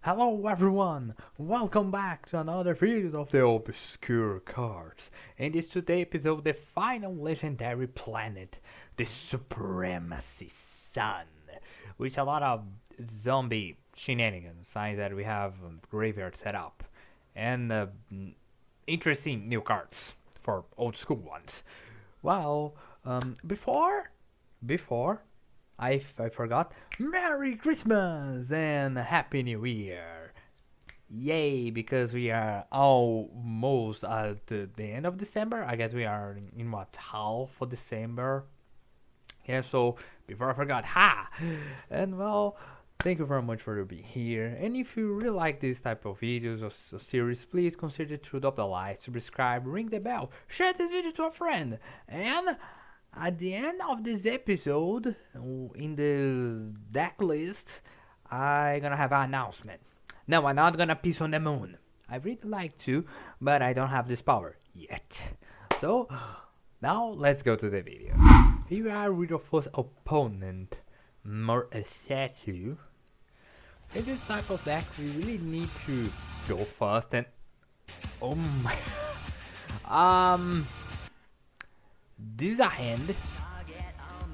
Hello everyone, welcome back to another video of the obscure cards. In this today episode, the final legendary planet, the Supremacy Sun, with a lot of zombie shenanigans, signs that we have graveyard set up, and interesting new cards for old school ones. Well, before I forgot. Merry Christmas and Happy New Year! Yay, because we are almost at the end of December. I guess we are in what, half of December? Yeah, so before I forgot, And well, thank you very much for being here. And if you really like this type of videos or series, please consider to drop a like, subscribe, ring the bell, share this video to a friend, and at the end of this episode, in the deck list, I'm gonna have an announcement. No, I'm not gonna piss on the moon. I really like to, but I don't have this power yet. So, now let's go to the video. Here we are with your first opponent, Morasatu. In this type of deck, we really need to go fast and... Oh my... This is a hand.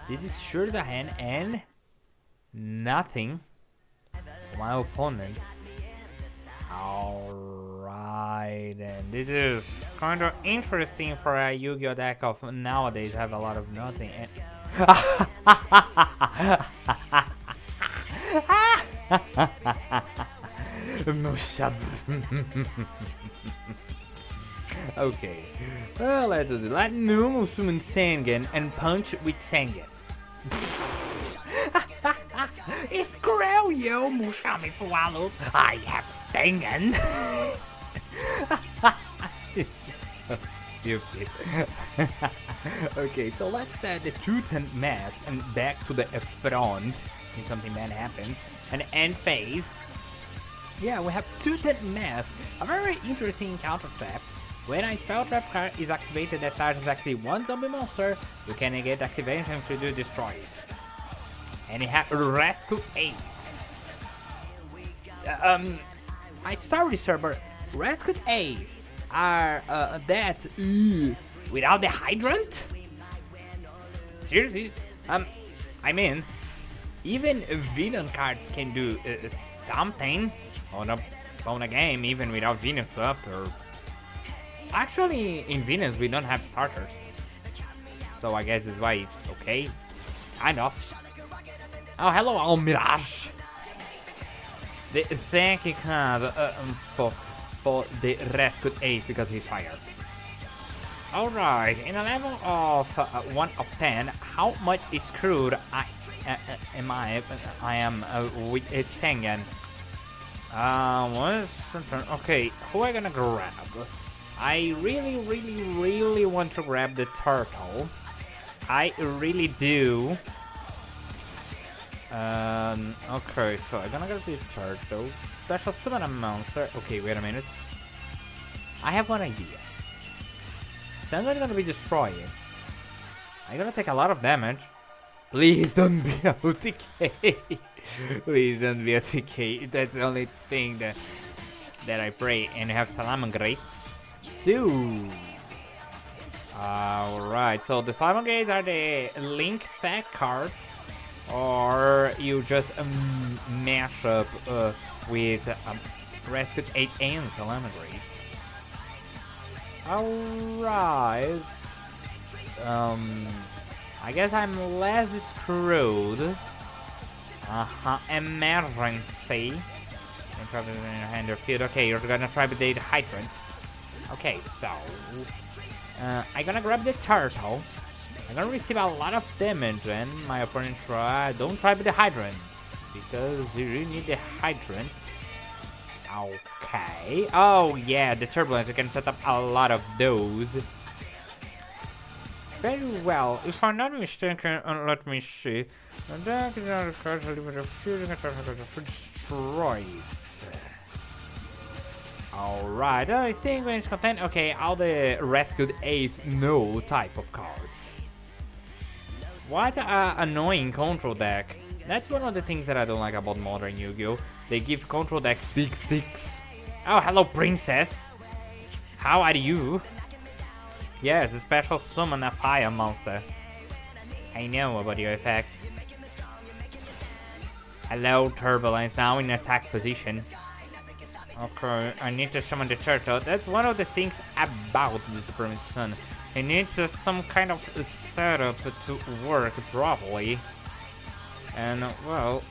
This is sure is a hand and nothing for my opponent. Alright, and this is kind of interesting for a Yu-Gi-Oh deck of nowadays. Have a lot of nothing. And no shut. Okay, well, let's do it. Let normal summon Sangan and punch with Sangan. Screw you, Mushami Fualos. I have Sangan. Stupid. Okay, so let's set the truth and mask and back to the front. If something bad happens. And end phase. Yeah, we have truth and mask. A very interesting counter trap. When a spell trap card is activated that targets actually one zombie monster, you can negate activation if you do destroy it. And you have Rescue Ace. I start with server. Rescue Ace are that without the hydrant? Seriously? I mean, even villain cards can do something on a game even without Venus up or. Actually, in Venus we don't have starters, so I guess that's why it's okay. Kind of. Oh, hello, Almirage. Thank you, for the rescued ace because he's fired. Alright, in a level of 1 of 10, how much is screwed I am with it Tengen? Okay, who am I gonna grab? I really want to grab the turtle. I really do. Okay, so I'm gonna grab the turtle. Special summon a monster. Okay, wait a minute. I have one idea. Somebody's gonna be destroyed. I'm gonna take a lot of damage. Please don't be a TK. Please don't be a TK. That's the only thing that I pray. And you have Salamangreats. Alright, so the Slimer Gates are the link tag cards, or you just mash up with Rescue 8 and Slimer Gates. Alright, I guess I'm less screwed. Emergency. And try to hand your field. Okay, you're gonna try with the hydrant. Okay, so I'm gonna grab the turtle. I'm gonna receive a lot of damage, and my opponent don't try with the hydrant because you really need the hydrant. Okay. Oh yeah, the turbulence. You can set up a lot of those. Very well. If I'm not mistaken, let me see. Destroy it. Alright, I think when it's content, okay, all the rescued ace no type of cards. What a annoying control deck. That's one of the things that I don't like about modern Yu-Gi-Oh! They give control deck big sticks. Oh, hello, princess. How are you? Yes, a special summon a fire monster. I know about your effect. Hello, turbulence. Now in attack position. Okay, I need to summon the turtle. That's one of the things about the Supreme Sun. It needs some kind of setup to work properly. And, well...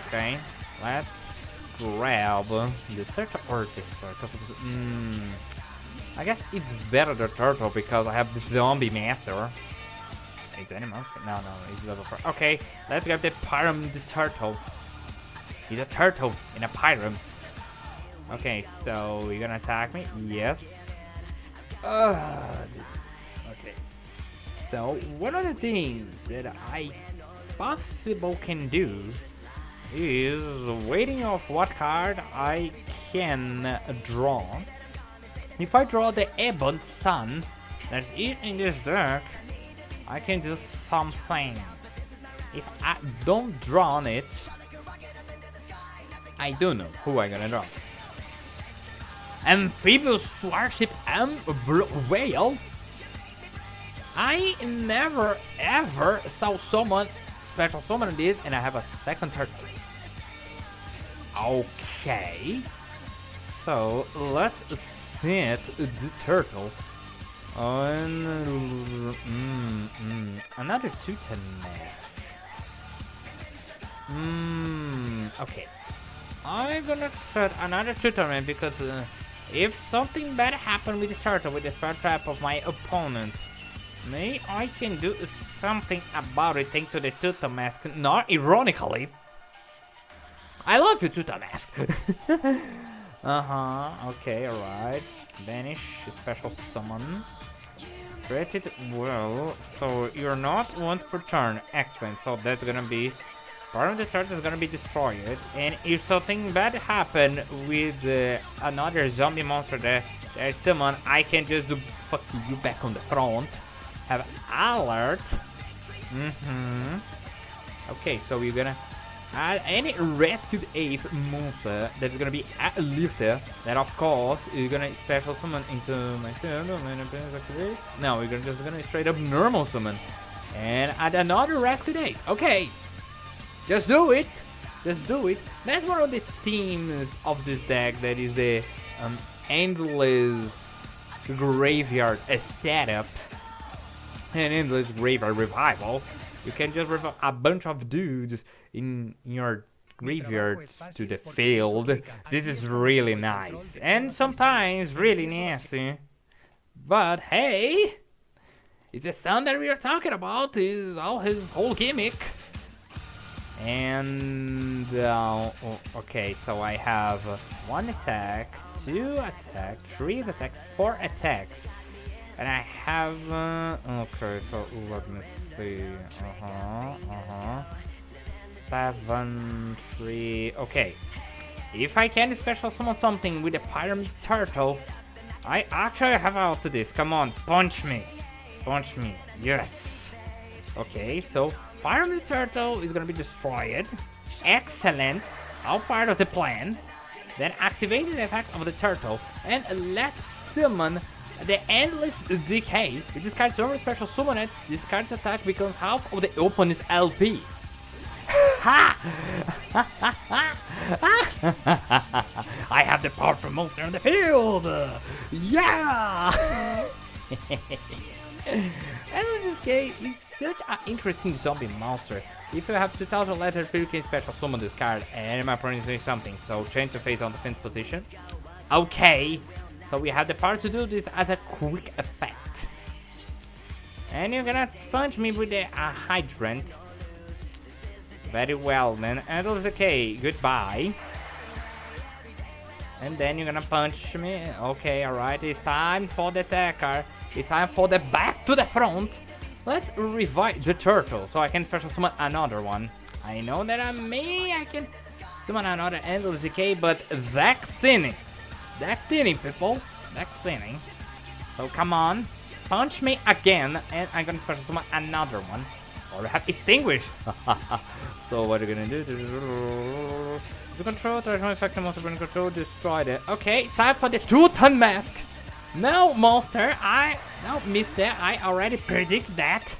Okay, let's grab the turtle or this turtle. I guess it's better the turtle because I have the zombie master. It's animals? No, it's level 4. Okay, let's grab the Pyram the turtle. He's a turtle in a Pyram. Okay, so you're gonna attack me? Yes. Okay. So one of the things that I possible can do is waiting off what card I can draw. If I draw the Ebon Sun that's in this deck, I can do something. If I don't draw on it, I don't know who I'm gonna draw. Amphibious Warship and Whale? I never ever saw someone special summon this, and I have a second turtle. Okay, so let's set the turtle on another Tutankhamun. Okay, I'm gonna set another Tutankhamun because if something bad happened with the turtle with the spell trap of my opponent, maybe I can do something about it thanks to the Tutankhamun. Not ironically. I love you, Tutankhamun. Okay, alright. Banish, special summon. Treat it well. So you're not one per turn. Excellent. So that's gonna be part of the turtle is gonna be destroyed. And if something bad happen with another zombie monster that I summon, I can just do fuck you back on the front. Have alert. Okay, so we're gonna add any rescued ace monster that's gonna be a lifter. That of course is gonna special summon into my field. No, we're just gonna straight up normal summon and add another rescued ace. Okay, just do it. Just do it. That's one of the themes of this deck. That is the endless graveyard setup. An endless graveyard revival. You can just revive a bunch of dudes in your graveyard to the field. This is really nice. And sometimes really nasty. But hey, it's the sun that we are talking about. Is all his whole gimmick. And okay, so I have 1 attack, 2 attack, 3 attack, 4 attacks. And I have, okay, so let me see, 7, 3, okay. If I can special summon something with a Pyramid Turtle, I actually have out to this. Come on, punch me, yes. Okay, so Pyramid Turtle is gonna be destroyed. Excellent, all part of the plan. Then activate the effect of the turtle, and let's summon the Endless Decay. With this card's over special summon it, this card's attack becomes half of the opponent's LP. Ha! I have the powerful monster on the field! Yeah! Endless Decay is such an interesting zombie monster. If you have 2000 letters, you can special summon this card and my opponent is doing something. So change the face on defense position. Okay. So we have the power to do this as a quick effect. And you're gonna sponge me with the hydrant. Very well then. Endless Decay, goodbye. And then you're gonna punch me. Okay, alright. It's time for the attacker. It's time for the back to the front. Let's revive the turtle so I can special summon another one. I know that I can summon another Endless Decay, but that thinning. Deck thinning, people. Deck thinning. So come on. Punch me again. And I'm gonna special summon another one. Or have extinguished. So what are you gonna do? The control, traditional effect monster burn control, destroyed it. Okay, it's time for the 2-ton mask. No, monster, mister, I already predict that.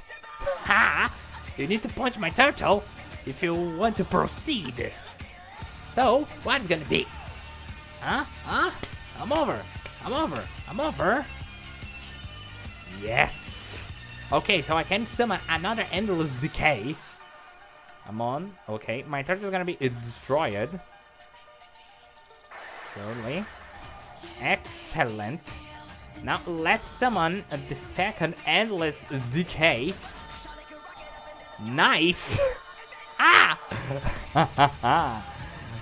Ha! You need to punch my turtle if you want to proceed. So, what's gonna be? Huh? I'm over. Yes! Okay, so I can summon another endless decay. I'm on. Okay, my turtle is gonna be destroyed. Slowly. Excellent. Now let's summon the second endless decay. Nice!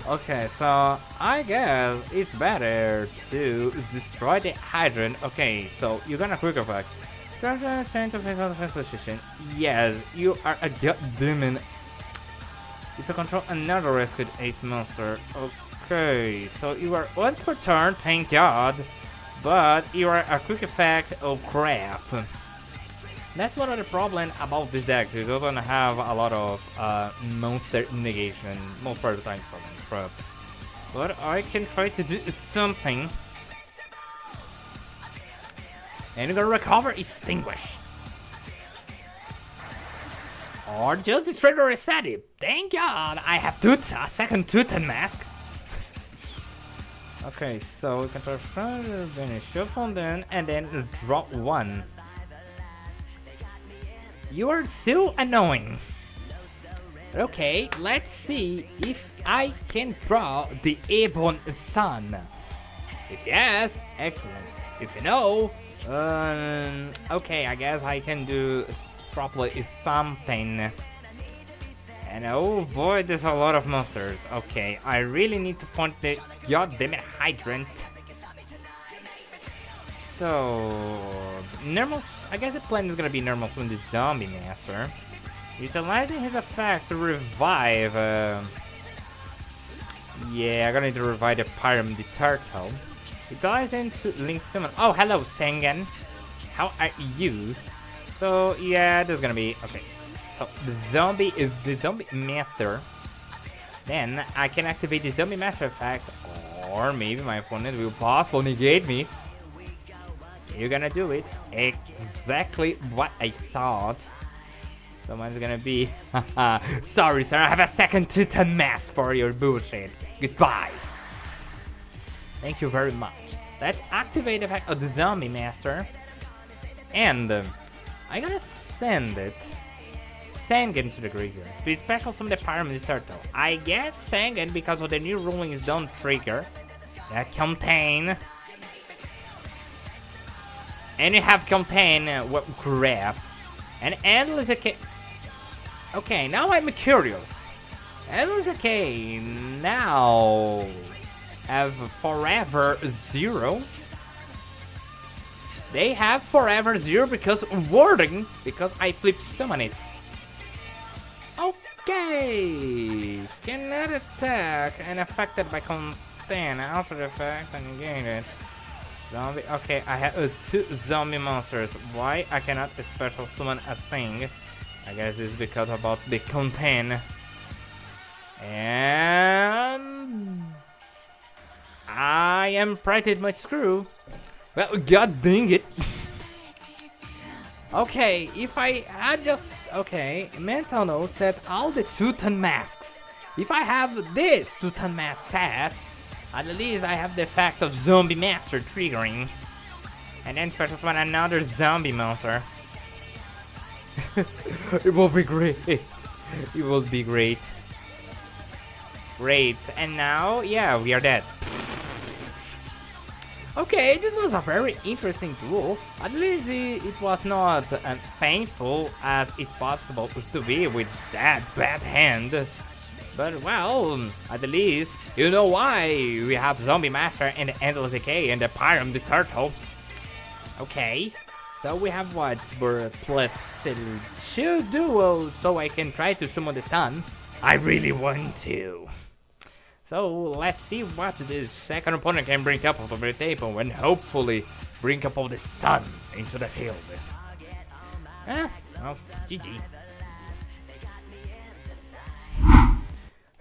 Okay, so I guess it's better to destroy the hydrant. Okay, so you're gonna quick effect. Change of defense position. Yes, you are a goddamn. If you control another rescued ace monster. Okay, so you are once per turn, thank God. But you are a quick effect, oh crap. That's one of the problem about this deck. You don't have a lot of monster negation, most part of the time from traps. But I can try to do something. And you're gonna recover extinguish. Or just straight reset it. Thank God I have a second 2-ton mask. Okay, so we can try from finish shuffle then and then drop 1. You are so annoying. Okay, let's see if I can draw the Ebon Sun. If yes, excellent. If no, okay, I guess I can do probably something. And oh boy, there's a lot of monsters. Okay, I really need to point the goddamn hydrant. So, normal. I guess the plan is gonna be normal from the zombie master. Utilizing his effect to revive. Yeah, I'm gonna need to revive the Pyram, the turtle. Utilizing to link summon. Oh, hello, Sengen. How are you? So yeah, there's gonna be okay. So the zombie is the zombie master. Then I can activate the zombie master effect, or maybe my opponent will possibly negate me. You're gonna do it. Exactly what I thought. Someone's gonna be. Sorry, sir. I have a second 2-ton mask for your bullshit. Goodbye. Thank you very much. Let's activate the effect of the zombie master. And I'm gonna send it. Sangen to the graveyard. Be special summon the Pyramid Turtle. I guess Sangen, because of the new rulings, don't trigger. That contain. And you have contain. What crap. And endless decay. Okay, now I'm curious. Endless decay now have forever 0. They have forever 0 because wording, because I flip summon it. Okay, cannot attack and affected by contain. After the effect and gain it. Zombie. Okay, I have 2 zombie monsters. Why I cannot special summon a thing? I guess it's because about the contain. And I am pretty much screwed. Well, god dang it. Okay, if I had just okay, mental note set all the 2-ton masks. If I have this 2-ton mask set, at least I have the effect of zombie master triggering. And then special summon another zombie monster. It will be great. It will be great. Great. And now, yeah, we are dead. Okay, this was a very interesting duel. At least it was not as painful as it's possible to be with that bad hand. But well, at least you know why we have Zombie Master and the Endless Decay and the Pyram the Turtle. Okay, so we have what? We're plus 2 duels, so I can try to summon the sun. I really want to. So let's see what this second opponent can bring up on the table and hopefully bring up all the sun into the field. Well, GG.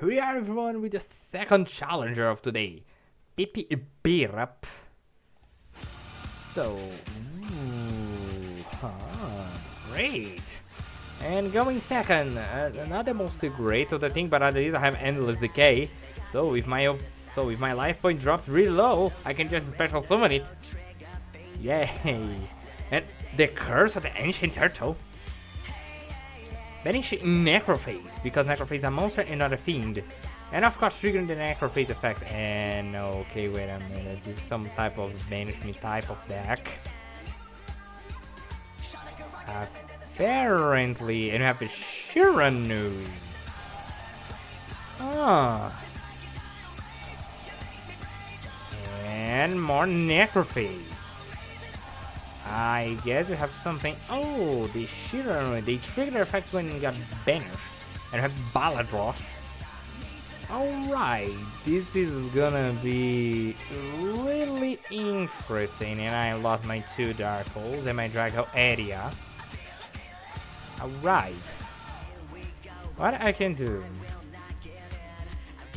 We are everyone with the second challenger of today, Pipi Birap. So, great. And going second, another mostly great of the thing, but at least I have endless decay. So if my life point drops really low, I can just special summon it. Yay! And the curse of the ancient turtle. Banish Necrophase, because Necrophase is a monster and not a fiend. And of course triggering the Necrophase effect. And okay, wait a minute, this is some type of banish me type of deck. Apparently, and you have a Shiranui. And more Necrophase. I guess you have something. Oh, the Shiranui. They trigger effects when you got banished. And you have Baladrosh. Alright, this is gonna be really interesting. And I lost my 2 Dark Holes and my Drago area. Alright. What I can do?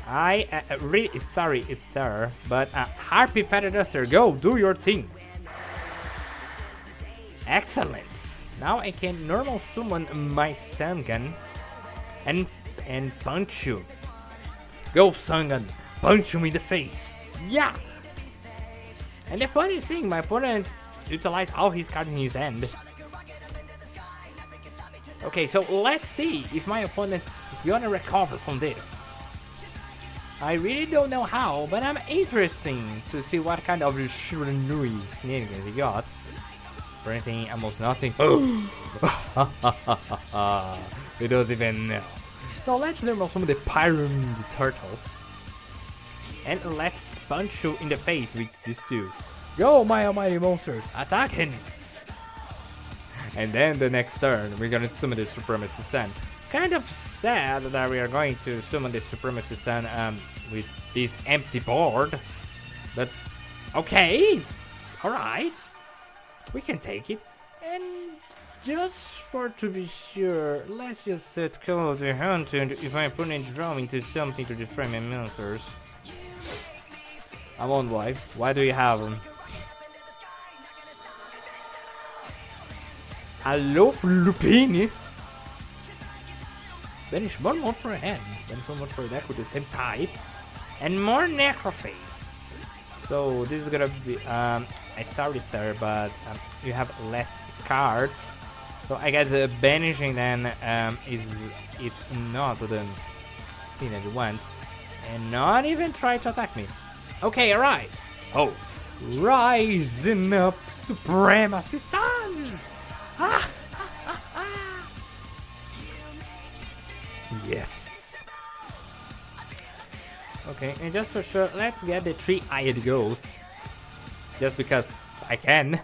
I really sorry, sir, but Harpy Feather Duster, go do your thing. Excellent. Now I can normal summon my Sungun and punch you. Go Sungun, punch him in the face. Yeah. And the funny thing, my opponent utilized all his cards in his hand. Okay, so let's see if my opponent is gonna recover from this. I really don't know how, but I'm interested to see what kind of Shiranui shenanigans he got. For anything, almost nothing. We don't even know. So let's normal summon the Pyramid Turtle. And let's punch you in the face with these 2. Go, my almighty monsters, attack him! And then the next turn, we're gonna summon the Supremacy Sun. Kind of sad that we are going to summon the Supremacy Sun with this empty board. But, okay, alright. We can take it. And just for to be sure, let's just set Call of the Hunter if my opponent draw into something to destroy my monsters. I won't lie. Why do you have them? Hello, Lupini. Banish one more for a hand. Banish one more for a deck with the same type. And more Necrophase. So this is gonna be I started there, but you have less cards. So I guess banishing then is not the thing that you want. And not even try to attack me. Okay, alright. Oh. Rising up Supremacy Sun! Yes. Okay, and just for sure, let's get the 3-eyed ghost. Just because I can.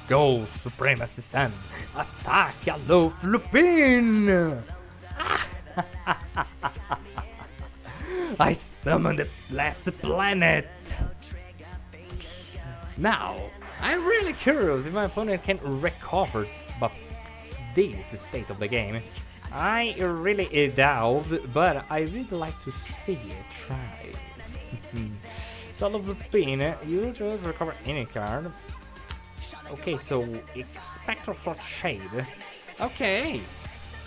Go, Supremacy Sun! Attack, hello, Lupin! I summoned the last planet! Now, I'm really curious if my opponent can recover but this state of the game. I really doubt, but I really like to see it try. So, Lupin, you just recover any card. Okay, so Spectral Shade. Okay,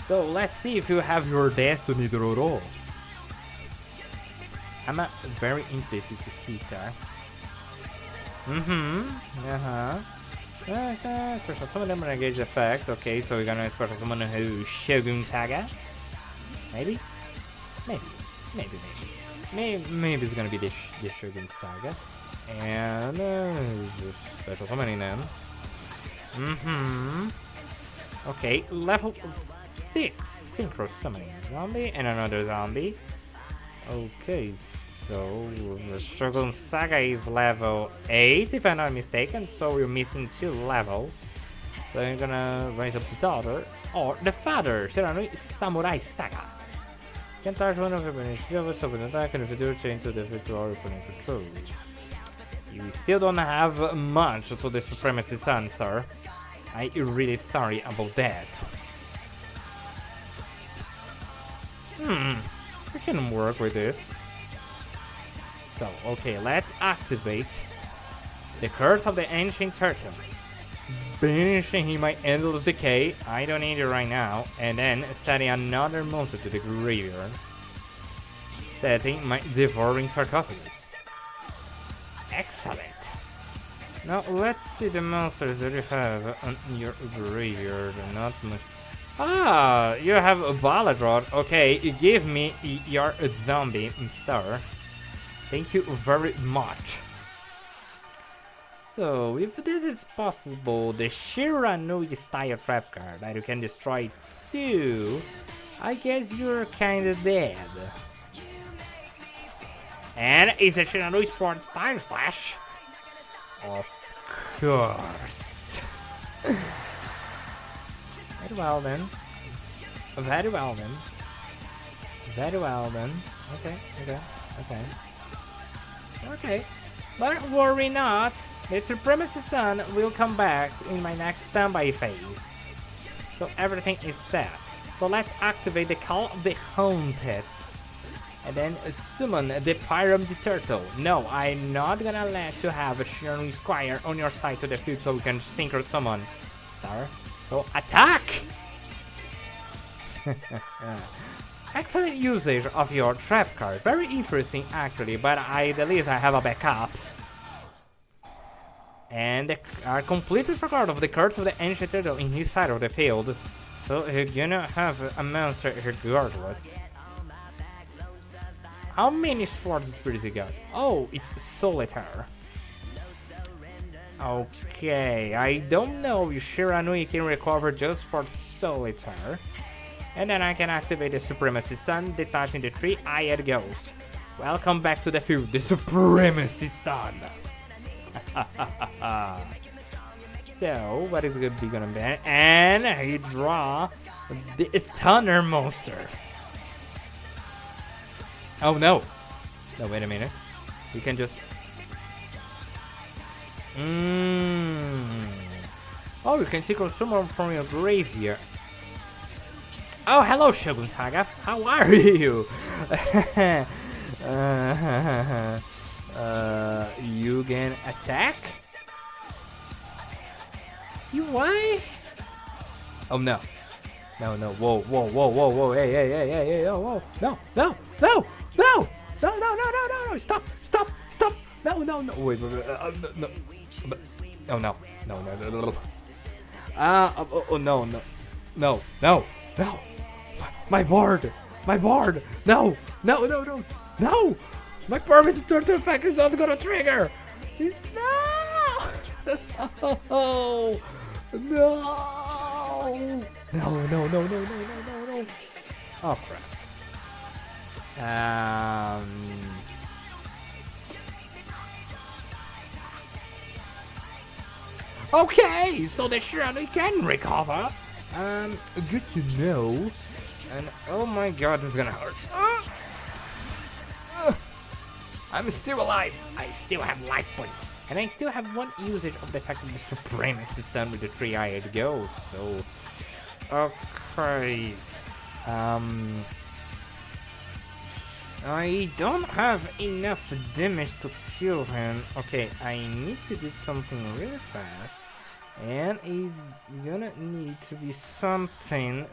so let's see if you have your destiny draw. I'm very interested to see, sir. Special summon them engage effect. Okay, so we're gonna special summon Shogun Saga. Maybe it's gonna be this Shogun Saga. And just special summoning them. Okay, level 6 synchro summoning zombie and another zombie. Okay, so the Shogun Saga is level 8 if I'm not mistaken, so we're missing 2 levels. So I'm gonna raise up the daughter or the father, Shiranui Samurai Saga. Can charge one of your initiative of an attack and if you do change to the virtual opponent control. You still don't have much to the Supremacy Sun, sir. I'm really sorry about that. We can work with this. So, okay, let's activate the Curse of the Ancient Turtle. Banishing him my Endless Decay. I don't need it right now. And then setting another monster to the graveyard. Setting my Devouring Sarcophagus. Excellent. Now let's see the monsters that you have on your graveyard. Not much. Ah, you have a Ballad Rod. Okay, give me your zombie, sir. Thank you very much. So, if this is possible, the Shiranui style trap card that you can destroy too, I guess you're kinda dead. And it's a Shiranui Sports Time Splash. Of course. Very well then. Very well then. Very well then. Okay. Okay. But worry not. The Supremacy Sun will come back in my next standby phase. So everything is set. So let's activate the Call of the Haunted. And then summon the Pyram the Turtle. No, I'm not gonna let you have a Shiranui Squire on your side to the field so we can synchro summon. There. So attack! Excellent usage of your trap card. Very interesting actually, but at least I have a backup. And I completely forgot of the Curse of the Ancient Turtle in his side of the field. So you're gonna have a monster regardless. How many Sword Spirits you got? Oh, it's Solitaire. Okay, I don't know if Shiranui can recover just for Solitaire. And then I can activate the Supremacy Sun, detaching the 3-eyed ghost. Welcome back to the field, the Supremacy Sun! So, what is it gonna be? And he draw the Stunner monster. Oh no! No, wait a minute. You can just... Oh, you can secret summon from your graveyard. Oh, hello, Shogun Saga. How are you? You can attack? You what? Oh no. No, whoa, hey, whoa. No, stop. No. Wait, no. Oh no. No. My board. No. My permanent turtle effect is not gonna trigger. No. Oh crap. Okay, so the Shiranui can recover. Good to know. And oh my god, this is gonna hurt. I'm still alive. I still have life points. And I still have one usage of the fact of the Supremacy Sun with the 3-eyed ghost. So, okay. I don't have enough damage to kill him. Okay, I need to do something really fast. And it's gonna need to be something.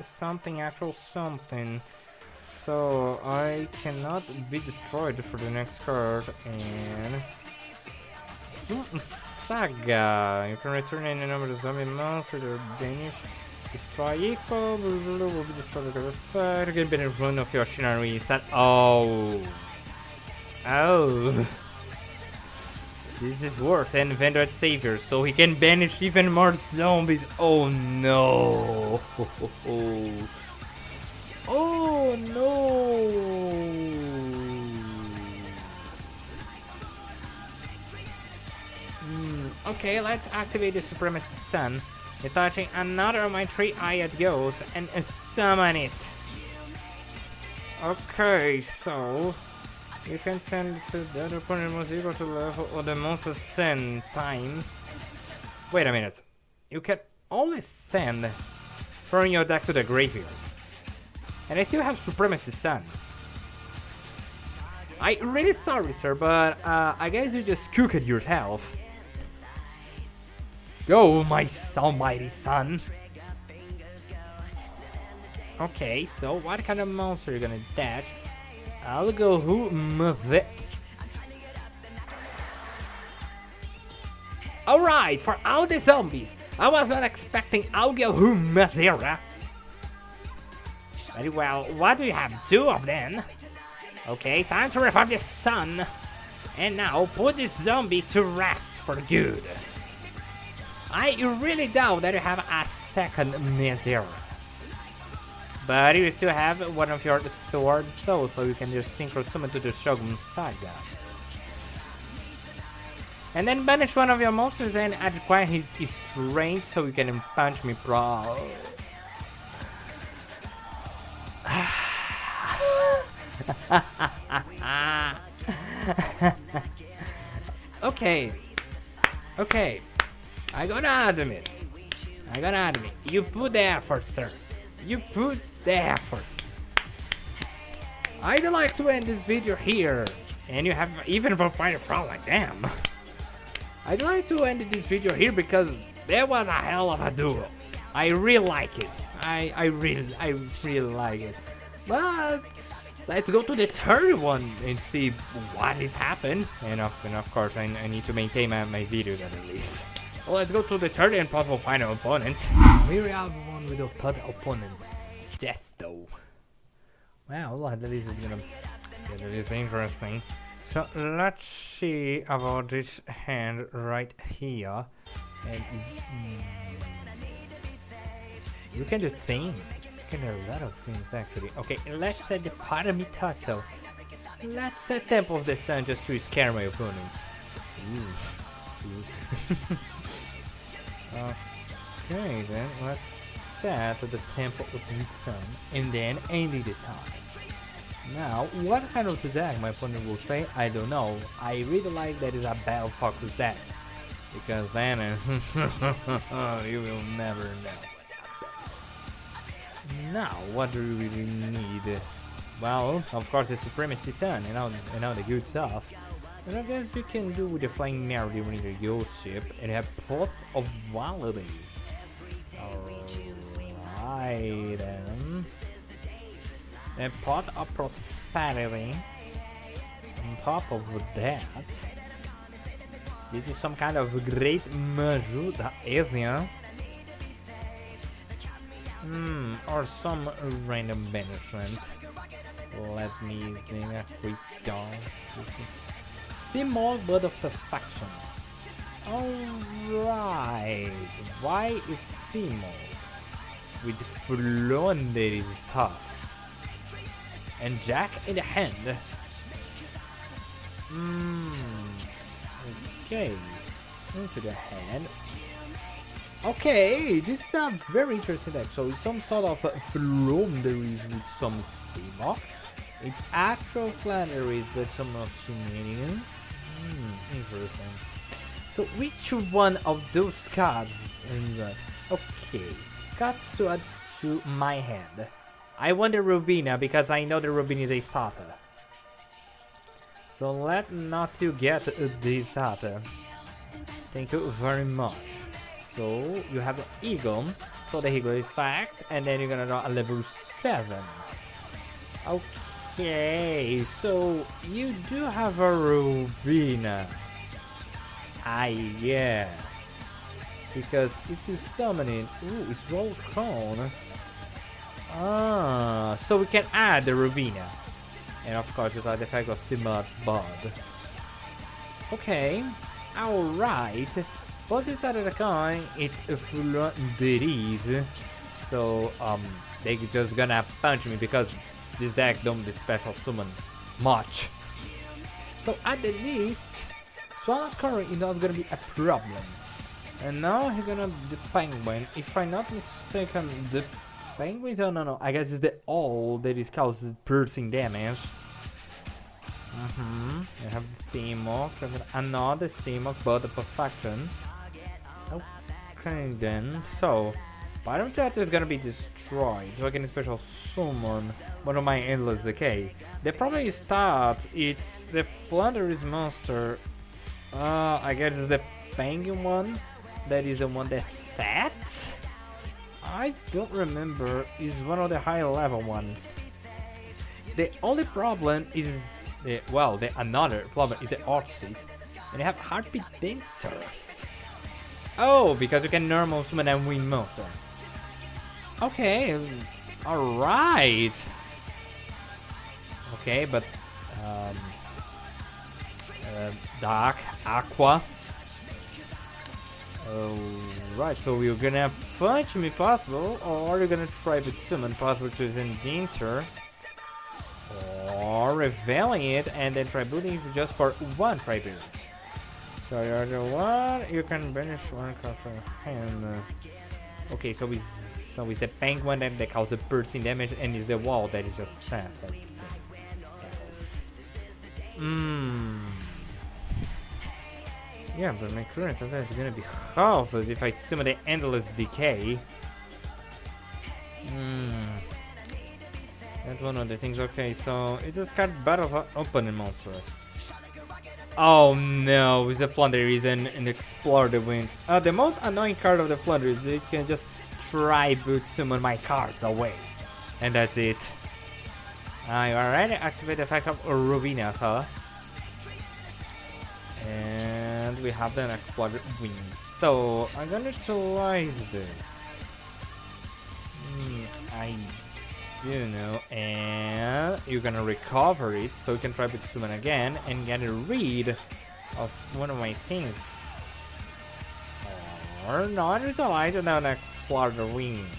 So I cannot be destroyed for the next card. And Saga, you can return any number of zombie monsters or banish. Destroy equal, will be destroyed because of fire. You can be in run of your Shiranui instead. Oh. This is worse than Vendor Savior, so he can banish even more zombies. Oh no. Oh no. Okay, let's activate the Supremacy Sun, detaching another of my 3-eyed ghosts and summon it. Okay, so you can send it to the other opponent most equal to the level of the monster send times. Wait a minute. You can only send from your deck to the graveyard. And I still have Supremacy Sun. I really sorry, sir, but I guess you just cooked yourself. Go, my almighty son. Okay, so what kind of monster are you gonna dash? I'll go who move. Alright, for all the zombies, I was not expecting I'll who Mazera. Very well, what do you have? 2 of them? Okay, time to revive the sun. And now put this zombie to rest for good. I really doubt that you have a second Mazera. But you still have one of your sword though, so you can just synchro summon to the Shogun Saga. And then banish one of your monsters and acquire his strength so you can punch me, bro. Okay. Okay. I gotta admit. You put the effort, sir. You put the effort. I'd like to end this video here. And you have even vampire frog like them. I'd like to end this video here because that was a hell of a duo. I really like it. I really like it. But let's go to the third one and see what has happened. And of course I need to maintain my videos at least. Well, let's go to the third and possible final opponent. We have one with a third opponent. Death though. Wow, that is interesting. So let's see about this hand right here. And you can do things. You can do a lot of things actually. Okay, let's set the Paramitato. Let's set Temple of the Sun just to scare my opponent. Okay, then let's set the Temple of the Sun and then ending the time. Now, what kind of deck my opponent will say, I don't know. I really like that it's a battle focus deck. Because then you will never know. Now, what do we really need? Well, of course the Supremacy Sun and all the good stuff. And I guess you can do with the Flying Mary when your ship and have Pot of Validity. Alright then. A Pot of Prosperity. On top of that, this is some kind of great Majuda Avian. Or some random banishment. Let me think a quick down. Small Bird of Perfection. Alright. Why is Female? With Flounder is tough. And Jack in the hand. Okay. Into the hand. Okay, this is a very interesting deck. So it's some sort of Flounderies with some Seamox. It's actual Flanderies with some of shenanigans. Interesting. So which one of those cards is that? Okay. Cards to add to my hand. I want the Rubina because I know the Rubina is a starter. So let not you get the starter. Thank you very much. So you have the Eagle. So the Eagle is fact, and then you're gonna draw a level 7. Okay, so you do have a Rubina. Yes. Because if you summon it, it's roll cone. So we can add the Rubina. And of course without the effect of Simart Bud. Okay, alright. Both side of the coin, it's Flunderies. So they just gonna punch me because this deck don't be special summon much. So at the least, Swallow's current is not gonna be a problem. And now he's gonna the Penguin. If I'm not mistaken, the Penguin, no, I guess it's the all that is causes piercing damage. I have the Steamok, another Steamok, but the perfection. Okay then, so Bottom Tattoo is gonna be destroyed, so I can special summon one of my Endless Decay. The problem is that it's the Flanders monster. I guess it's the Penguin one. That is the one that's set. I don't remember. It's one of the high level ones. The only problem is another problem is the opposite. And you have Heartbeat Dancer. Oh, because you can normal summon and win monster. Okay, alright. Okay, but Dark, Aqua. Alright, so you're gonna punch me possible, or you're gonna try to summon possible to send Dancer. Or revealing it and then tributing just for one tribute. So you're the one, you can banish one card from your hand. Okay, so it's the penguin that causes piercing damage, and it's the wall that is just sad. Yeah, but my current attack is gonna be half if I summon the Endless Decay. That's one of the things. Okay, so it just card battles an opponent monster. Oh no, it's a Flanders and Explore the Winds. The most annoying card of the Flanders is you can just tribute summon my cards away. And that's it. I already activate the effect of Rubinas, huh? And we have the Explore the Wind. So I'm gonna utilize this. I do know, and you're gonna recover it, so you can try to summon again and get rid of one of my things. Or not utilize it and explore the wings.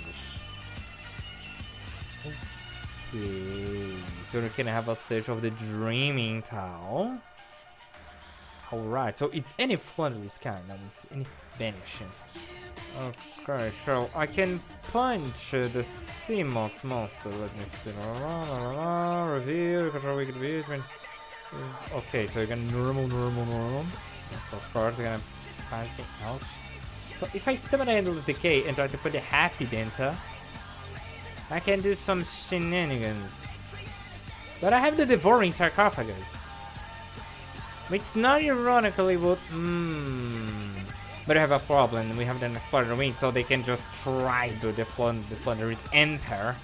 Okay, so you can have a search of the Dreaming Town. Alright, so it's any Flanders kind, that means any banishing. Okay, so I can punch the Seamox monster. Let me see. Reveal, control wicked beast. Okay, so you can normal. Of course, you're gonna punch it out. So if I summon Endless Decay and try to put the Happy Dancer, I can do some shenanigans. But I have the Devouring Sarcophagus, which not ironically would. But I have a problem. We have the Flutter Wing, so they can just try to the Flanders Emperor.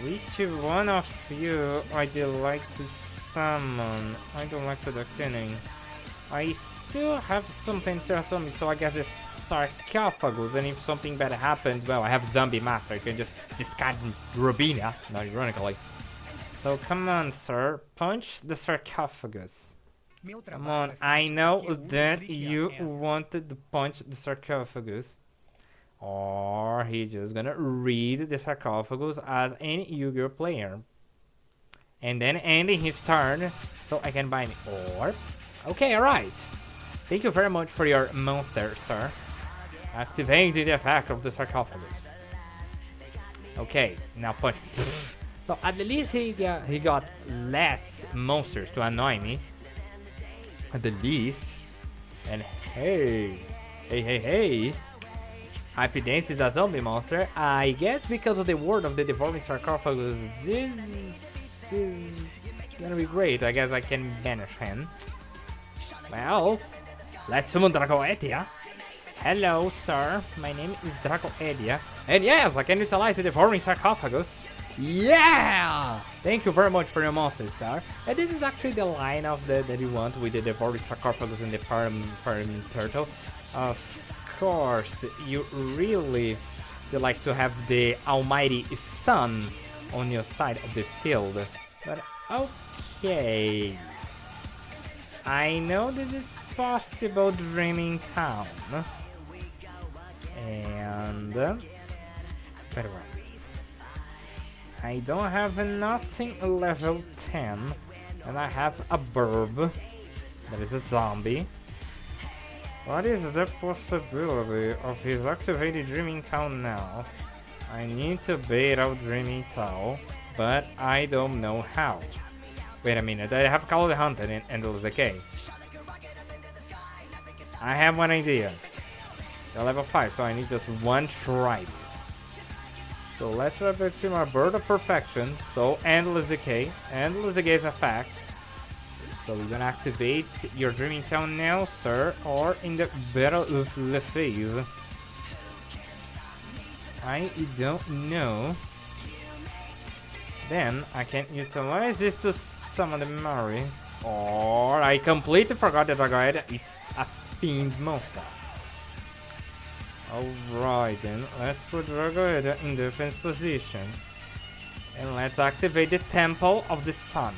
Which one of you I'd like to summon? I don't like to do tuning. I still have something to summon, so I guess the Sarcophagus. And if something bad happens, well, I have Zombie Master. I can just discard Robina, not ironically. So come on, sir. Punch the Sarcophagus. Come on, I know that you wanted to punch the Sarcophagus. Or he's just gonna read the Sarcophagus as any YGO player. And then ending his turn, so I can bind it. Or... Okay, alright. Thank you very much for your monster, sir. Activating the effect of the Sarcophagus. Okay, now punch. So at least he got less monsters to annoy me. At the least. And hey, Happy Dance is a zombie monster. I guess because of the word of the Devouring Sarcophagus, this is gonna be great. I guess I can banish him. Well, let's summon Dracoedia. Hello, sir. My name is Dracoedia. And yes, I can utilize the Devouring Sarcophagus. Yeah! Thank you very much for your monsters, sir. And this is actually the line of that you want with the Devouring Sarcophagus and the Param Turtle. Of course, you really do like to have the Almighty Sun on your side of the field. But okay. I know this is possible, Dreaming Town. And... very well. I don't have nothing level 10, and I have a burb that is a zombie. What is the possibility of his activating Dreaming Town now? I need to bait out Dreaming Town, but I don't know how. Wait a minute, I have Call of the Hunted in Endless Decay. I have one idea. They're level 5, so I need just one tribute. So let's repeat my Bird of Perfection. So Endless Decay. Endless Decay is a fact. So we're gonna activate your Dreaming Town now, sir, or in the Battle of the phase. I don't know. Then I can utilize this to summon the Mary. Or I completely forgot that Dragoid is a fiend monster. Alright then, let's put Dragoid in defense position. And let's activate the Temple of the Sun.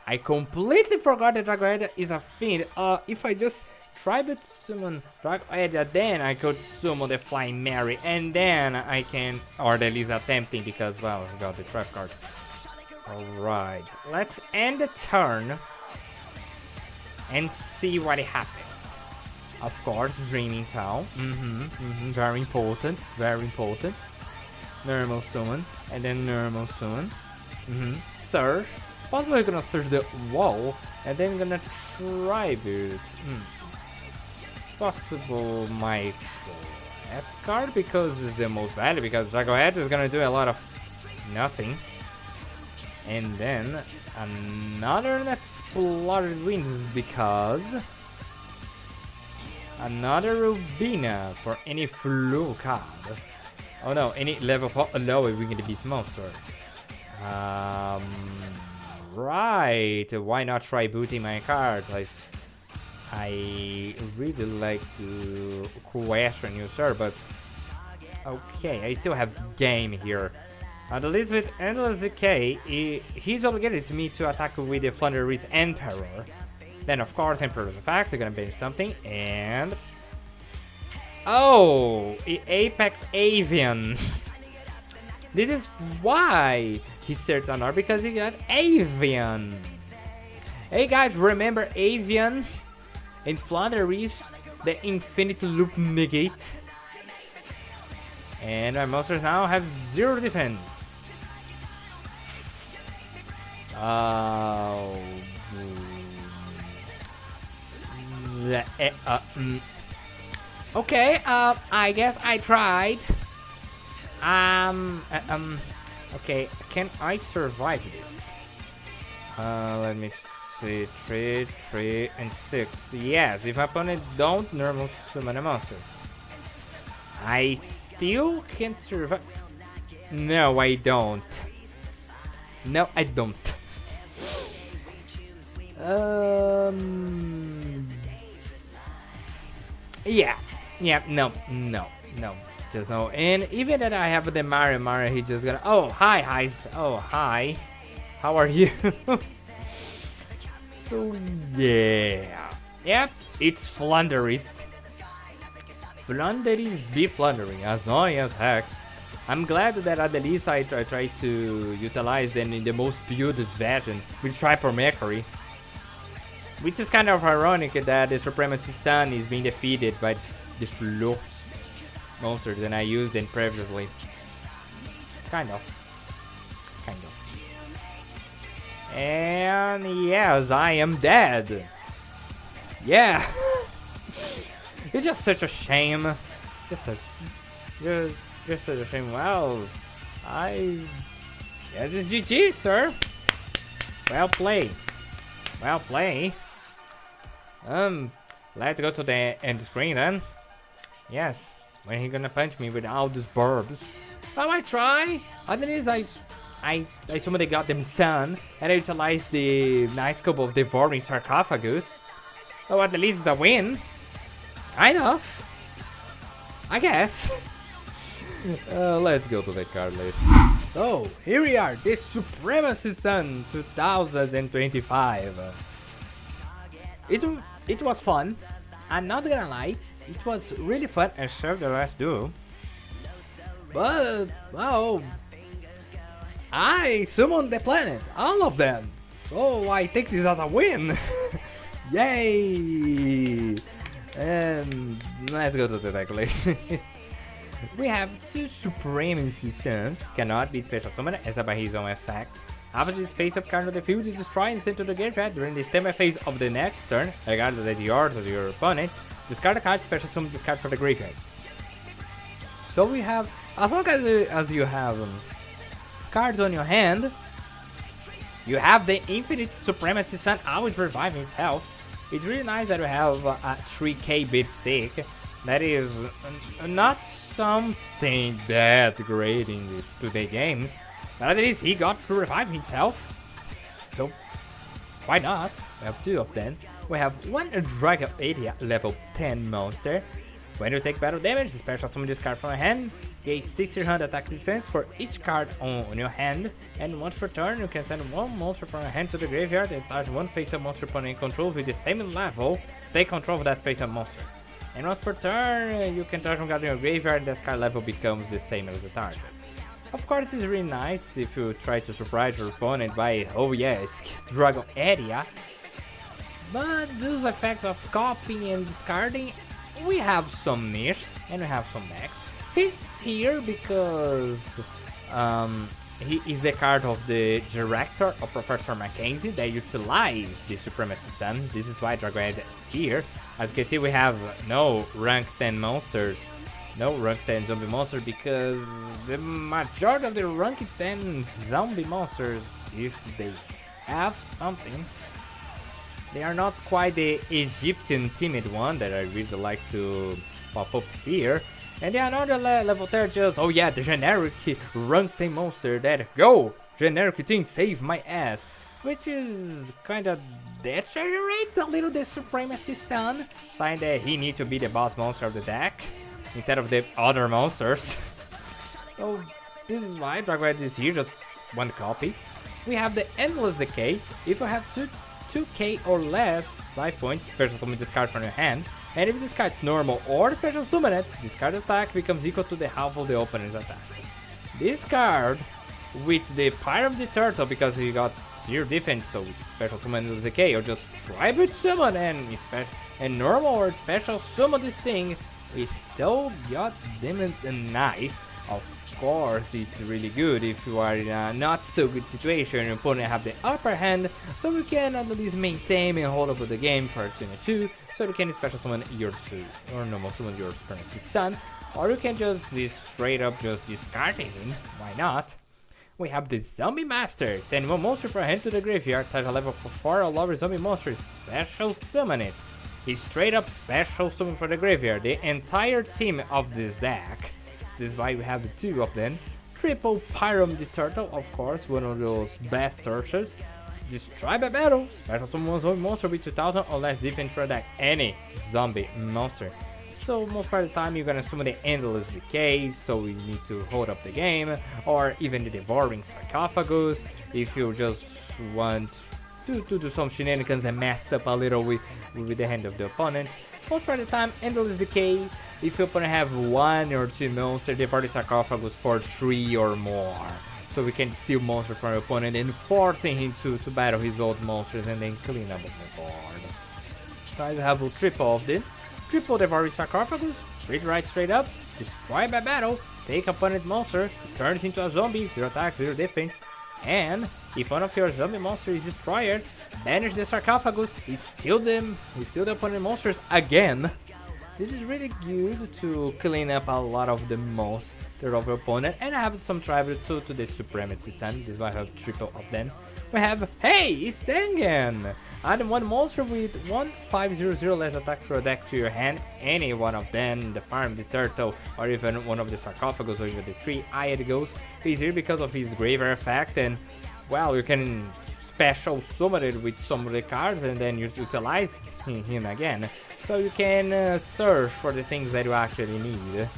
I completely forgot that Dragoid is a fiend. If I just try to summon Dragoid, then I could summon the Flying Mary. And then I can, or at least attempting, because, well, I got the trap card. Alright, let's end the turn and see what happens. Of course, Dreaming Town. Very important, very important. Normal summon, and then normal summon. Surge. Possibly gonna search the wall, and then gonna tribute. Possible my F card because it's the most value, because Dragohead is gonna do a lot of nothing. And then another Exploded Wings because another Rubina for any flu card. Oh no, any level 4 lower Winged Beast monster. Right, why not try booting my cards? I really like to question you, sir, but okay, I still have game here. At least with Endless Decay, he's obligated to me to attack with the Flunderies Emperor. Then of course Emperor's effects are gonna banish something, and oh, Apex Avian. This is why he searched on R, because he got Avian. Hey guys, remember Avian in Flunderies, the Infinite Loop Negate? And my monsters now have 0 defense. Okay, I guess I tried. Okay, can I survive this? Let me see. 3, 3, and 6. Yes, if my opponent don't normal summon a monster, I still can survive. No, I don't. No, I don't. Yeah, no, just no. And even that I have the Mario, he just gonna, oh, hi, oh, hi, how are you? So, yeah, it's Flunderies. Flunderies be Flundering, as annoying as heck. I'm glad that at least I try to utilize them in the most built version with Triple Mercury. Which is kind of ironic that the Supremacy Sun is being defeated by the Flow monsters than I used them previously. Kind of. And yes, I am dead. Yeah. It's just such a shame. Just such a shame. Well, yes, it's GG, sir. Well played. Let's go to the end screen then. Yes, when he gonna punch me with all these burbs? Well, I try. At least I somebody got them sun, and I utilized the nice scope of Devouring Sarcophagus. Oh, at least it's a win. Kind of. I guess. Let's go to the card list. Oh, here we are, the Supremacy Sun 2025. It was fun. I'm not gonna lie, it was really fun and served the last duo. But, well, I summoned the planet, all of them. So I take this as a win. Yay! And let's go to the deck list. We have 2 Supremacy Suns, cannot be special summoned except by his own effect. After this phase of card of the field is destroyed and sent to the graveyard during the standby phase of the next turn, regardless of yours or your opponent, discard a card, special summon this card for the graveyard. So we have as long as you have cards on your hand, you have the Infinite Supremacy Sun always reviving itself. It's really nice that we have a 3k bit stick. That is not something that great in these today games, but at least he got to revive himself. So why not? We have two of them. We have one Dragon Area level 10 monster. When you take battle damage, special summon this card from your hand. Gain 1600 attack defense for each card on your hand. And once per turn, you can send one monster from your hand to the graveyard and target one face-up monster opponent in control with the same level. Take control of that face-up monster. And once per turn, you can target one card in your graveyard and that card level becomes the same as the target. Of course, it's really nice if you try to surprise your opponent by, oh yes, Dragon Area. But those effects of copying and discarding, we have some niches and we have some decks. He's here because he is the card of the director of Professor Mackenzie that utilized the Supremacy Sun. This is why Dragon Area is here. As you can see, we have no rank 10 monsters. No rank 10 zombie monster because the majority of the rank 10 zombie monsters, if they have something, they are not quite the Egyptian timid one that I really like to pop up here. And the another level 10 just, oh yeah, the generic rank 10 monster that go! Generic thing save my ass! Which is kinda deteriorates a little the Supremacy Sun, saying that he needs to be the boss monster of the deck instead of the other monsters. So this is why Dragon Age is here, just one copy. We have the Endless Decay. If you have 2k or less life points, special summon this card from your hand. And if this card's normal or special summon it, this card attack becomes equal to the half of the opponent's attack. This card, with the Pyre of the Turtle, because he got 0 defense, so special summon Endless Decay, or just Tribute Summon and normal or special summon this thing, is so goddamn nice. Of course, it's really good if you are in a not so good situation and your opponent have the upper hand, so you can at least maintain and hold up with the game for a turn or two, so you can special summon your or normal summon your Supremacy Sun, or you can just straight up just discard him, why not? We have the Zombie Master. Send one monster from hand to the graveyard, target level 4 all over zombie monsters, special summon it. He's straight up special summon for the graveyard, the entire team of this deck. This is why we have two of them. Triple Pyrum the Turtle, of course, one of those best searchers. Destroy by battle, special summon one zombie monster with 2000 or less defense for deck, any zombie monster. So most part of the time you're gonna summon the Endless Decay, so you need to hold up the game, or even the Devouring Sarcophagus, if you just want to do some shenanigans and mess up a little with the hand of the opponent. Most part of the time, Endless Decay, if your opponent have 1 or 2 monsters, Devouring Sarcophagus for 3 or more. So we can steal monsters from your opponent and forcing him to battle his old monsters and then clean up the board. So I have a triple of them. Triple Devouring Sarcophagus, read right straight up, destroy by battle, take opponent monster, turns into a zombie, 0 attack, 0 defense, and if one of your zombie monsters is destroyed, banish the sarcophagus, steal the opponent monsters again. This is really good to clean up a lot of the monsters of your opponent, and I have some tribute to the Supremacy Sun. This is why I have triple of them. We have, hey, it's Tengen! Add one monster with 1500 less attack for a deck to your hand, any one of them, the Farm, the Turtle, or even one of the Sarcophagus, or even the 3 YGOs. He's here because of his graveyard effect, and well, you can special summon it with some of the cards and then you utilize him again. So you can search for the things that you actually need.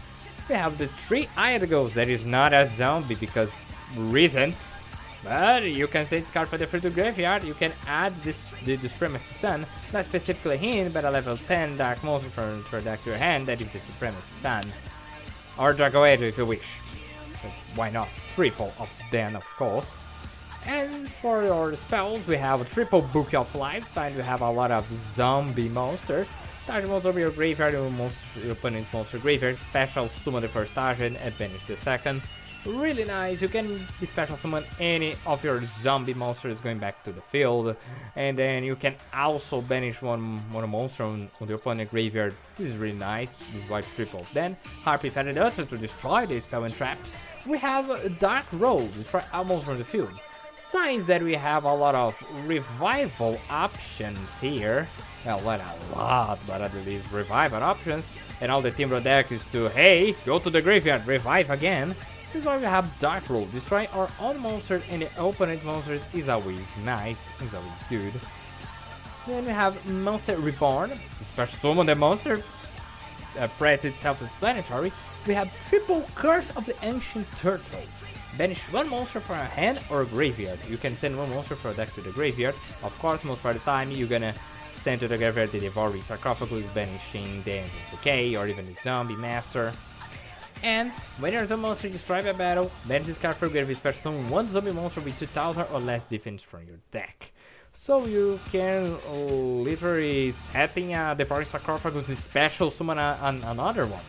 We have the 3 YGOs that is not a zombie because reasons. But you can say this card for the free to graveyard, you can add the Supremacy Sun, not specifically him, but a level 10 Dark Monster for deck to your hand, that is the Supremacy Sun. Or Dragoedo if you wish. But why not? Triple of them, of course. And for your spells, we have a triple Book of Life, and we have a lot of zombie monsters. Target monster over your graveyard, your opponent's monster graveyard, special summon the first target and banish the second. Really nice. You can special summon any of your zombie monsters going back to the field, and then you can also banish one monster on the opponent graveyard. This is really nice. This is why triple. Then Harpy Feathered Duster to destroy the spell and traps. We have Dark Road, destroy all monsters from the field. Signs that we have a lot of revival options here. Well, not a lot, but at least revival options. And all the Timbro deck is to, hey, go to the graveyard, revive again. This is why we have Dark Roll. Destroy our own monster and the opponent monsters is always nice, is always good. Then we have Monster Reborn. Special summon the monster. Pretty self-explanatory. We have Triple Curse of the Ancient Turtle. Banish one monster from a hand or a graveyard. You can send one monster from a deck to the graveyard. Of course, most part of the time, you're gonna send to the graveyard the Devouring Sarcophagus, banishing the Endless Decay, or even the Zombie Master. And when there's a monster destroyed by battle, banish this card from graveyard, special summon one zombie monster with 2000 or less defense from your deck. So you can literally setting a Devouring Sarcophagus special summon another one.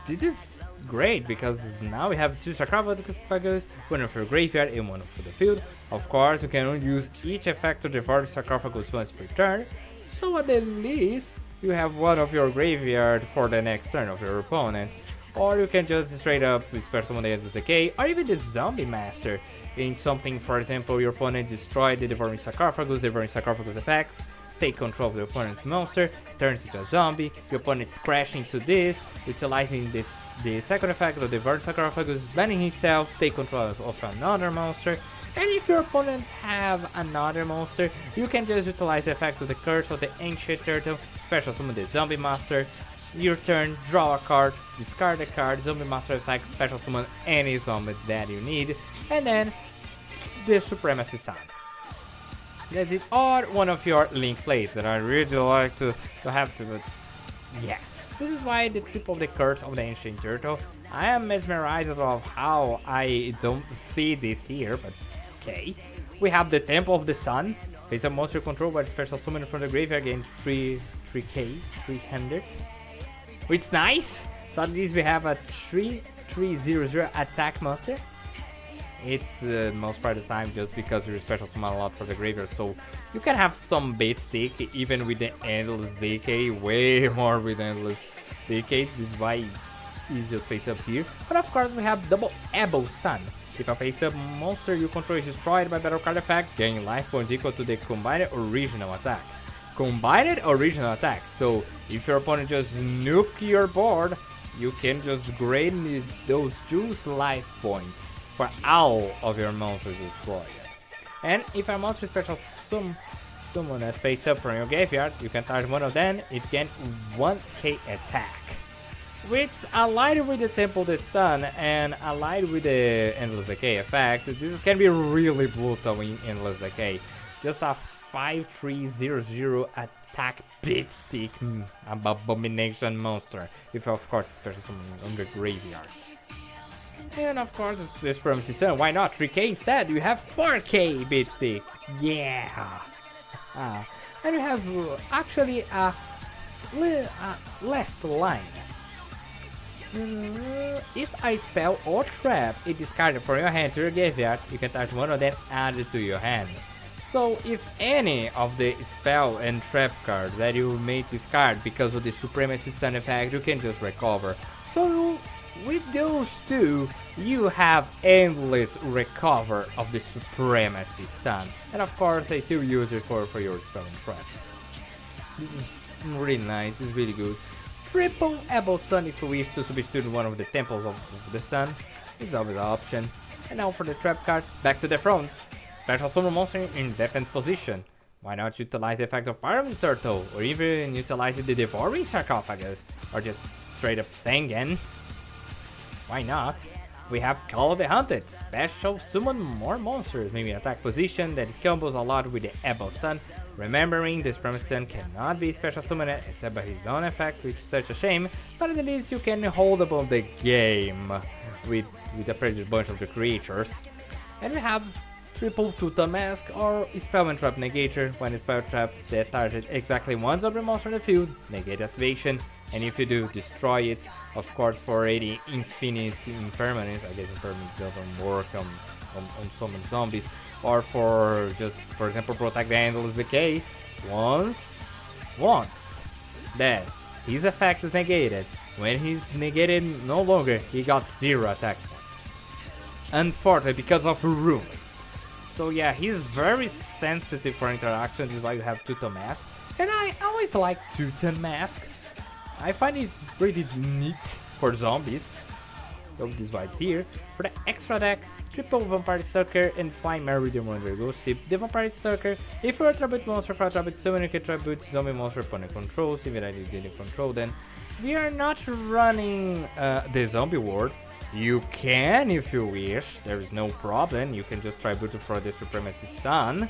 This is great because now we have two sarcophagus, one for the graveyard and one for the field. Of course, you can only use each effect of the Devouring Sarcophagus once per turn, so at the least you have one of your graveyard for the next turn of your opponent. Or you can just straight up special summon the Endless Decay, or even the Zombie Master in something. For example, your opponent destroyed the Devouring Sarcophagus effects, take control of the opponent's monster, turns into a zombie, your opponent's crashing to this, utilizing the second effect of the Devouring Sarcophagus, banning himself, take control of another monster. And if your opponent have another monster, you can just utilize the effect of the Curse of the Ancient Turtle, special summon the Zombie Master, your turn, draw a card, discard a card, Zombie Master effect, special summon any zombie that you need, and then the Supremacy Sun. That's it, or one of your link plays that I really like to have to, but yeah. This is why the triple of the Curse of the Ancient Turtle. I am mesmerized of how I don't see this here, but okay. We have the Temple of the Sun. It's a monster control by special summon from the graveyard again 300. It's nice. So at least we have a 3/3/0 attack monster. It's most part of the time just because we special summon a lot for the graveyard, so you can have some bait stick even with the Endless Decay, way more with Endless Decay. This is why it's just face up here. But of course we have Double Ebo Sun. If a face-up monster you control is destroyed by battle card effect, gain life points equal to the combined original attack. Combined original attack. So if your opponent just nuke your board, you can just gain those 2 life points for all of your monsters destroyed. And if a monster special summon that face up from your graveyard, you can target one of them, it's gain 1k attack. Which allied with the Temple of the Sun and allied with the Endless Decay effect, this can be really brutal in Endless Decay. Just a 5/3/0/0 attack bit stick abomination monster, if of course special summon on the graveyard. And of course this Promising Sun, why not 3k instead? You have 4k bit stick. Yeah. And you have actually a last line. If a spell or trap is discarded from your hand to your graveyard, you can touch one of them added to your hand. So if any of the spell and trap cards that you may discard because of the Supremacy Sun effect, you can just recover. So with those two, you have endless recover of the Supremacy Sun. And of course, I still use it for your spell and trap. This is really nice, this is really good. Triple Ebo Sun if you wish to substitute one of the Temples of the Sun is always an option. And now for the trap card, back to the front. Special summon monster in defense position. Why not utilize the effect of Pyramid Turtle, or even utilize the Devouring Sarcophagus, or just straight up Sengen. Why not? We have Call of the Hunted, special summon more monsters, maybe attack position that combos a lot with the Ebo Sun. Remembering this Promised Sun cannot be special summoned except by his own effect, which is such a shame, but at least you can hold up on the game with a pretty bunch of the creatures. And we have Triple Tuta Mask or Spell and Trap Negator. When the spell trap that target exactly one zombie monster in the field, negate activation, and if you do, destroy it. Of course, for 80 infinite impermanence, I guess impermanence doesn't work on summon zombies, or for just, for example, protect the endless decay. Once, then his effect is negated. When he's negated no longer, he got 0 attack points. Unfortunately, because of ruins. So yeah, he's very sensitive for interaction. This is why you have Teuton Mask, and I always like Teuton Mask. I find it's pretty neat for zombies. So this is why it's here. For the extra deck, triple Vampire Sucker and Flying Mary the Wonder Ghost. The Vampire Sucker, if you're a tribute monster for a tribute summon, you can tribute zombie monster opponent controls. If you didn't control, then we are not running the zombie world. You can if you wish, there is no problem. You can just tribute for the Supremacy Sun.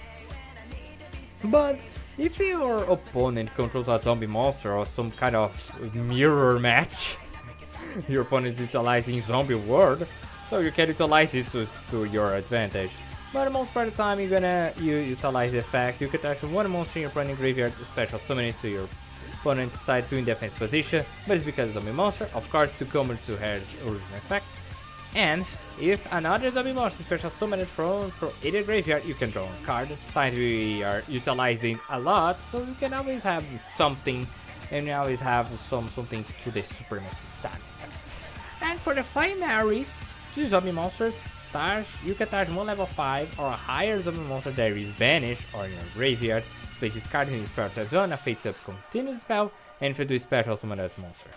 But if your opponent controls a zombie monster or some kind of mirror match, your opponent is utilizing zombie world, so you can utilize this to your advantage. But most part of the time, you're gonna utilize the fact you can touch one monster in your opponent's graveyard, special summon it to your opponent's side field in defense position, but it's because zombie monster, of course, to counter to her original effect. And if another zombie monster special summoned from either graveyard, you can draw a card. Since we are utilizing a lot, so you can always have something, and you always have something to the Supremacy Sun effect. And for the Flying Mary, 2 zombie monsters, you can touch 1 level 5 or a higher zombie monster that is banished or in your graveyard. Place this card in your spell trap zone, a face up continuous spell, and if you do special summon that monster.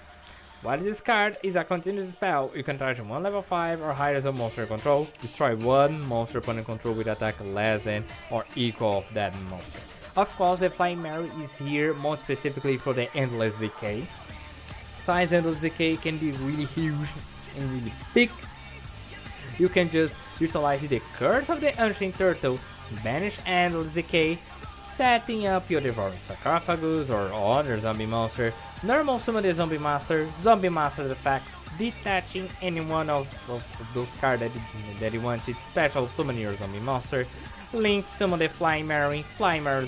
While this card is a continuous spell, you can target 1 level 5 or higher as a monster control, destroy 1 monster opponent control with attack less than or equal of that monster. Of course, the Flying Mary is here more specifically for the Endless Decay. Since Endless Decay can be really huge and really big, you can just utilize the Curse of the Ancient Turtle, banish Endless Decay, setting up your Devouring Sarcophagus or other zombie monster, normal summon the zombie master the fact, detaching any one of those cards that you want, it's special summon your zombie monster, link summon the Flying Mary's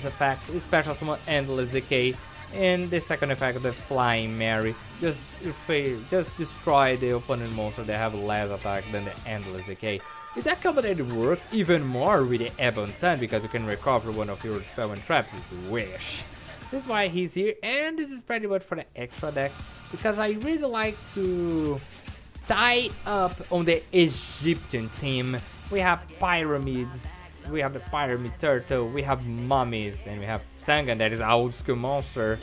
effect, special summon Endless Decay, and the second effect of the Flying Mary, just destroy the opponent monster that have less attack than the Endless Decay. It's a combo that works even more with the Ebon Sun because you can recover one of your spell and traps if you wish. This is why he's here, and this is pretty much for the extra deck because I really like to tie up on the Egyptian theme. We have pyramids, we have the pyramid turtle, we have mummies, and we have Sangan that is an old school monster,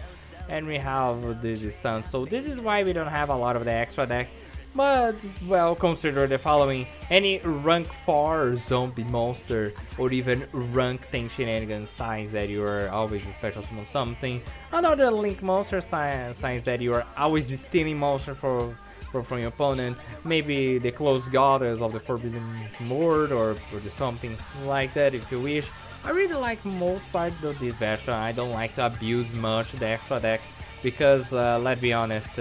and we have the sun. So this is why we don't have a lot of the extra deck. But, well, consider the following: any rank 4 zombie monster, or even rank 10 shenanigans signs that you are always a special summon something, another link monster signs that you are always stealing monster from your opponent, maybe the close goddess of the Forbidden Lord, or something like that if you wish. I really like most part of this version. I don't like to abuse much the extra deck, because, let's be honest,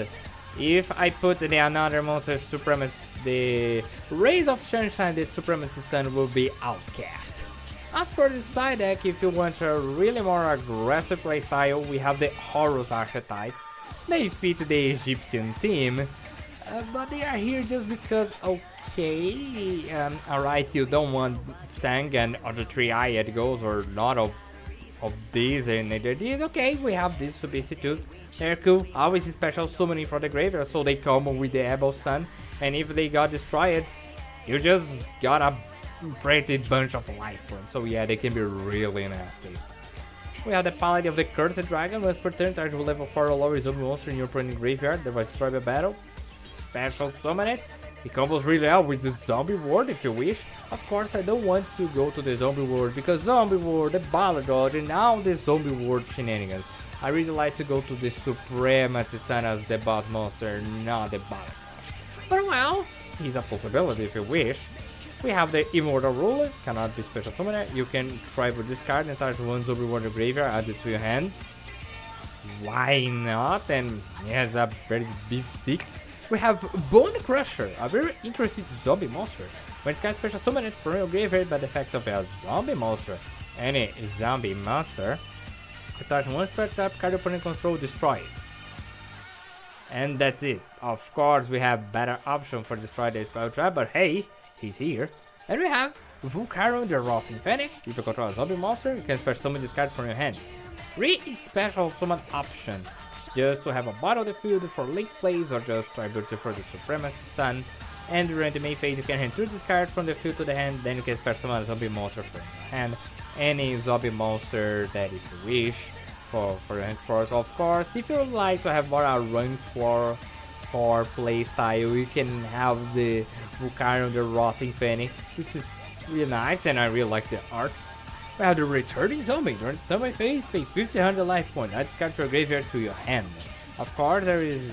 if I put the another monster Supremacy, the Rays of Sunshine, the Supremacy Sun will be outcast. As for the side deck, if you want a really more aggressive playstyle, we have the Horus archetype. They fit the Egyptian theme, but they are here just because, okay, alright, you don't want Sangan or the 3-eyed ghosts or not of these and neither these. Okay, we have this substitute. They're cool. Always special summoning for the graveyard, so they come with the Ebon Sun, and if they got destroyed, you just got a pretty bunch of life points. So yeah, they can be really nasty. We have the Paladin of the Cursed Dragon. Once per turn, target with level 4 or lower zombie monster in your opponent's graveyard that was destroyed by battle. Special summon it. It combos really well with the zombie world if you wish. Of course, I don't want to go to the zombie world because zombie world, the ballad dodge, and now the zombie world shenanigans. I really like to go to the Supremacy Sun as the boss monster, not the ballad dodge. But well, he's a possibility if you wish. We have the Immortal Ruler, cannot be special summoned. You can try with this card and target one zombie world in the graveyard, add it to your hand. Why not? And he has a very beef stick. We have Bone Crusher, a very interesting zombie monster. When it's got special summoned from your graveyard by the effect of a zombie monster, any zombie monster, attach one spell trap, card opponent control, destroy it. And that's it. Of course, we have better option for destroy the spell trap, but hey, he's here. And we have Vulcaron the Rotting Phoenix. If you control a zombie monster, you can special summon this card from your hand. 3 special summon options, just to have a bottom of the field for late plays or just to ability for the Supremacy Sun. And during the main phase, you can hand through this card from the field to the hand, then you can special summon a zombie monster from your hand. Any zombie monster that if you wish for your hand force. Of course, if you like to have more a rank for play style, you can have the Vulcaron the Rotting Phoenix, which is really nice and I really like the art. We have the Returning Zombie. During the standby phase, pay 1500 life points. Add this card to your graveyard to your hand. Of course, there is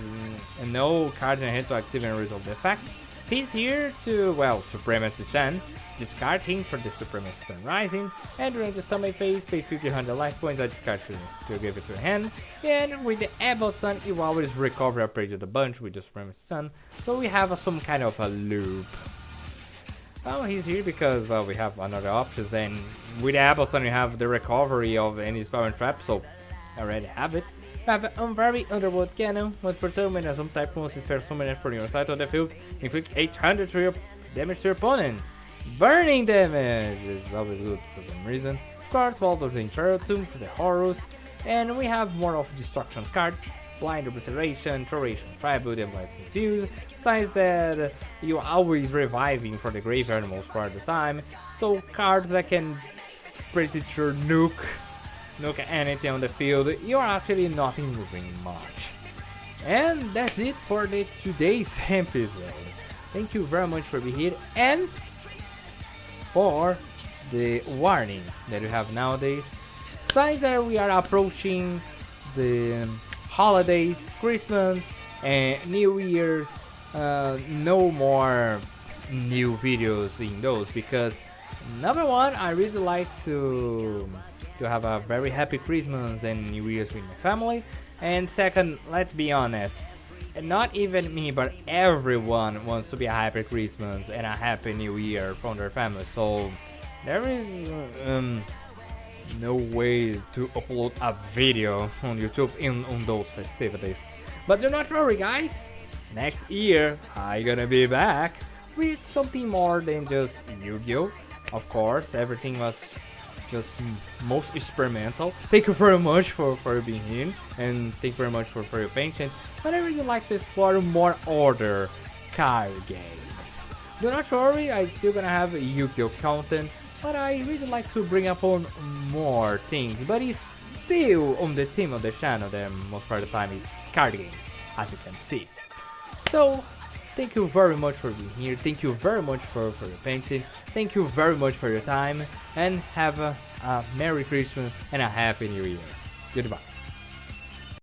no card in your hand to activate and resolve the effect. He's here to, well, Supremacy Sun. Discard him for the Supremacy Sun Rising. And during the standby phase, pay 1500 life points. Add this card to your graveyard to your hand. And with the Able Sun, you always recover a page of the bunch with the Supremacy Sun. So we have some kind of a loop. Well, he's here because, well, we have another options, and with the Able Sun you have the recovery of any spell and trap, so I already have it. We have a very Underworld Cannon. Once per turn, when a zombie type monster spell summoned from your side of the field, inflict 800 damage to your opponent. Burning damage is always good for some reason. Of course, Baldur's Imperial Tomb for the Horus, and we have more of destruction cards. Blind Obliteration, Troration, Tribute, and Blessing Infuse. Besides that, you're always reviving for the graveyard most part of the time. So cards that can pretty sure nuke anything on the field, you're actually not moving much. And that's it for the today's episode. Thank you very much for being here and for the warning that we have nowadays. Besides that, we are approaching the holidays, Christmas and New Year's. No more new videos in those because number one, I really like to have a very happy Christmas and New Year's with my family, and second, let's be honest, not even me but everyone wants to be a happy Christmas and a happy New Year from their family, so there is no way to upload a video on YouTube on those festivities. But do not worry guys, next year I'm gonna be back with something more than just Yu-Gi-Oh! Of course, everything was just most experimental. Thank you very much for being here, and thank you very much for your patience. But I really like to explore more other card games. Do not worry, I'm still gonna have Yu-Gi-Oh! Content, but I really like to bring up on more things, but it's still on the theme of the channel that most part of the time is card games, as you can see. So, thank you very much for being here, thank you very much for your patience, thank you very much for your time, and have a Merry Christmas and a Happy New Year. Goodbye.